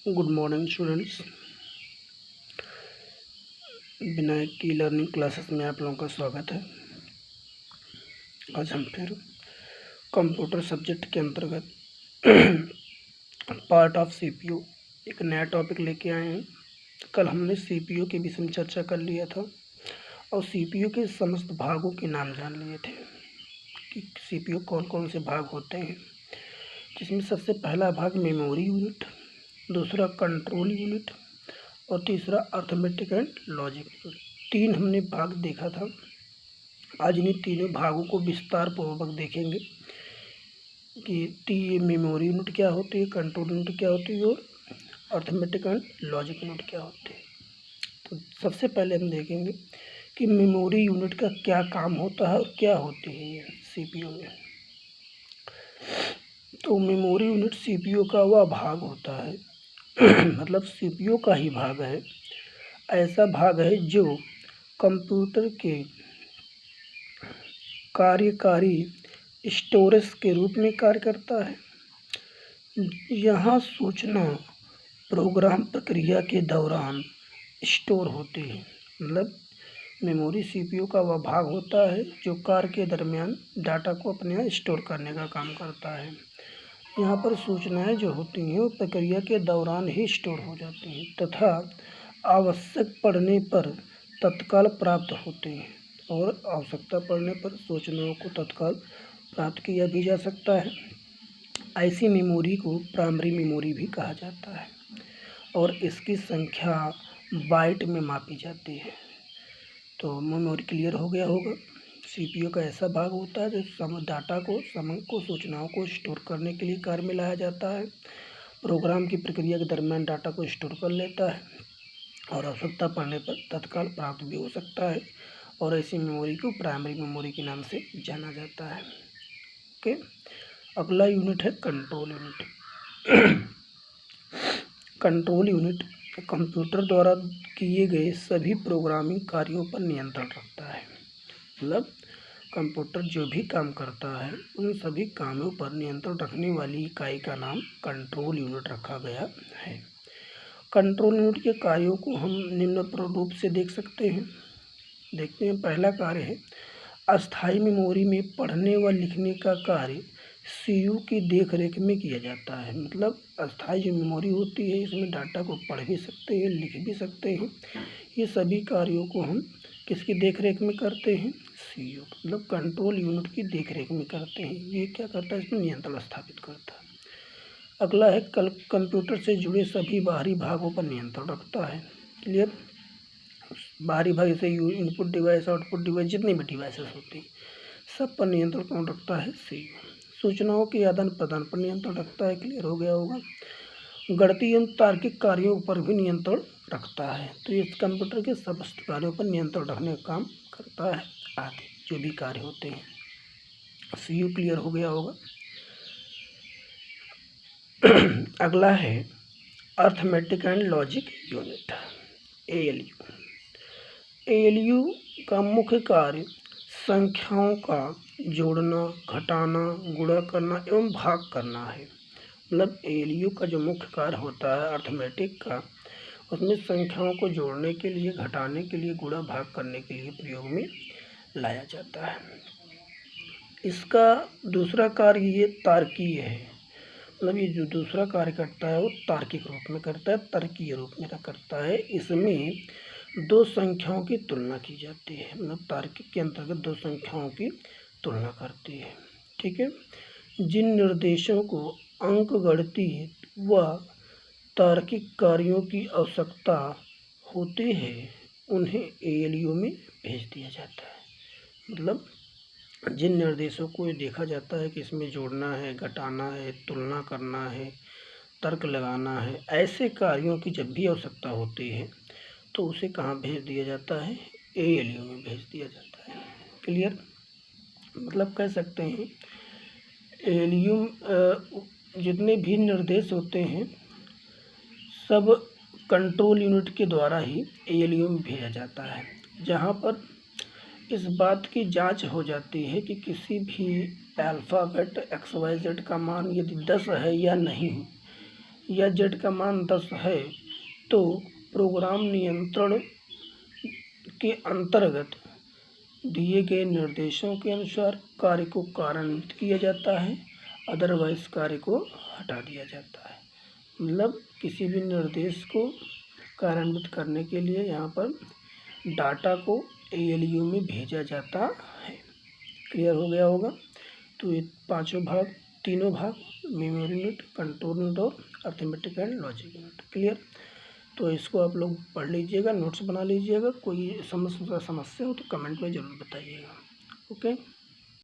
Good morning students. Vinayak की learning classes में आप लोगों का स्वागत है। आज हम फिर कंप्यूटर सब्जेक्ट के अंतर्गत पार्ट ऑफ सीपीयू एक नया टॉपिक लेके आए हैं। कल हमने सीपीयू के विषय में चर्चा कर लिया था और सीपीयू के समस्त भागों के नाम जान लिए थे कि सीपीयू कौन कौन से भाग होते हैं, जिसमें सबसे पहला भाग मेमोरी यूनिट, दूसरा कंट्रोल यूनिट और तीसरा अर्थमेटिक एंड लॉजिक यूनिट। 3 हमने भाग देखा था। आज इन्हीं तीनों भागों को विस्तार पूर्वक देखेंगे कि मेमोरी यूनिट क्या होती है, कंट्रोल यूनिट क्या होती है और अर्थमेटिक एंड लॉजिक यूनिट क्या होती है। तो सबसे पहले हम देखेंगे कि मेमोरी यूनिट का क्या काम होता है और क्या होती है ये सीपीयू में। तो मेमोरी यूनिट सीपीयू का वह भाग होता है मतलब सीपीयू का ही भाग है, ऐसा भाग है जो कंप्यूटर के कार्यकारी स्टोरेज के रूप में कार्य करता है। यहाँ सूचना प्रोग्राम प्रक्रिया के दौरान स्टोर होती है। मतलब मेमोरी सीपीयू का वह भाग होता है जो कार्य के दरमियान डाटा को अपने यहाँ स्टोर करने का काम करता है। यहाँ पर सूचनाएं जो होती हैं वो प्रक्रिया के दौरान ही स्टोर हो जाती हैं तथा आवश्यक पड़ने पर तत्काल प्राप्त होते हैं और आवश्यकता पड़ने पर सूचनाओं को तत्काल प्राप्त किया भी जा सकता है। ऐसी मेमोरी को प्राइमरी मेमोरी भी कहा जाता है और इसकी संख्या बाइट में मापी जाती है। तो मेमोरी क्लियर हो गया होगा। सीपीयू का ऐसा भाग होता है जो डाटा को, समय को, सूचनाओं को स्टोर करने के लिए कार्य में लाया जाता है। प्रोग्राम की प्रक्रिया के दरमियान डाटा को स्टोर कर लेता है और आवश्यकता पड़ने पर तत्काल प्राप्त भी हो सकता है और ऐसी मेमोरी को प्राइमरी मेमोरी के नाम से जाना जाता है। ओके, अगला यूनिट है control unit. Control unit computer द्वारा किए गए सभी प्रोग्रामिंग कार्यों पर नियंत्रण रखता है। मतलब कंप्यूटर जो भी काम करता है उन सभी कामों पर नियंत्रण रखने वाली इकाई का नाम कंट्रोल यूनिट रखा गया है। कंट्रोल यूनिट के कार्यों को हम निम्न रूप से देख सकते हैं। देखते हैं, पहला कार्य है अस्थायी मेमोरी में पढ़ने व लिखने का कार्य सीयू की देखरेख में किया जाता है। मतलब अस्थायी जो मेमोरी होती है इसमें डाटा को पढ़ भी सकते हैं, लिख भी सकते हैं। ये सभी कार्यों को हम किसकी देखरेख में करते हैं? सीयू, मतलब कंट्रोल यूनिट की देखरेख में करते हैं। ये क्या करता है? इसमें नियंत्रण स्थापित करता है। अगला है कंप्यूटर से जुड़े सभी बाहरी भागों पर नियंत्रण रखता है। क्लियर? बाहरी भाग जैसे इनपुट डिवाइस, आउटपुट डिवाइस, जितनी भी डिवाइसेस होती हैं सब पर नियंत्रण कौन रखता है? सीयू। सूचनाओं के आदान प्रदान पर नियंत्रण रखता है। क्लियर हो गया होगा। गणितीय एवं तार्किक कार्यों पर भी नियंत्रण रखता है। तो ये कंप्यूटर के समस्त कार्यों पर नियंत्रण रखने का काम करता है। आदि जो भी कार्य होते हैं, सीयू। क्लियर हो गया होगा। अगला है arithmetic and logic unit, ALU. ALU का मुख्य कार्य संख्याओं का जोड़ना, घटाना, गुणा करना एवं भाग करना है। मतलब एएलयू का जो मुख्य कार्य होता है अर्थमेटिक का, उसमें संख्याओं को जोड़ने के लिए, घटाने के लिए, गुणा भाग करने के लिए प्रयोग में लाया जाता है। इसका दूसरा कार्य ये तार्कीय है। मतलब ये जो दूसरा कार्य करता है वो तार्किक रूप में करता है, तर्कीय रूप में करता है। इसमें दो संख्याओं की तुलना की जाती है। मतलब तार्किक के अंतर्गत दो संख्याओं की तुलना करती है। ठीक है। जिन निर्देशों को अंकगणितीय व तार्किक कार्यों की आवश्यकता होती है उन्हें एएलयू में भेज दिया जाता है। मतलब जिन निर्देशों को देखा जाता है कि इसमें जोड़ना है, घटाना है, तुलना करना है, तर्क लगाना है, ऐसे कार्यों की जब भी आवश्यकता होती है तो उसे कहाँ भेज दिया जाता है? एएलयू में भेज दिया जाता है। क्लियर? मतलब कह सकते हैं एएलयू जितने भी निर्देश होते हैं सब कंट्रोल यूनिट के द्वारा ही एएलयू में भेजा जाता है, जहाँ पर इस बात की जांच हो जाती है कि किसी भी अल्फ़ाबेट XYZ का मान यदि 10 है या नहीं, या z का मान 10 है तो प्रोग्राम नियंत्रण के अंतर्गत दिए गए निर्देशों के अनुसार कार्य को कार्यान्वित किया जाता है, अदरवाइज कार्य को हटा दिया जाता है। मतलब किसी भी निर्देश को कार्यान्वित करने के लिए यहाँ पर डाटा को ALU में भेजा जाता है। क्लियर हो गया होगा। तो ये तीनों भाग मेमोरी यूनिट, कंट्रोल यूनिट और arithmetic and logic unit. Clear. तो इसको आप लोग पढ़ लीजिएगा, नोट्स बना लीजिएगा। कोई समस्या हो तो कमेंट में ज़रूर बताइएगा। ओके।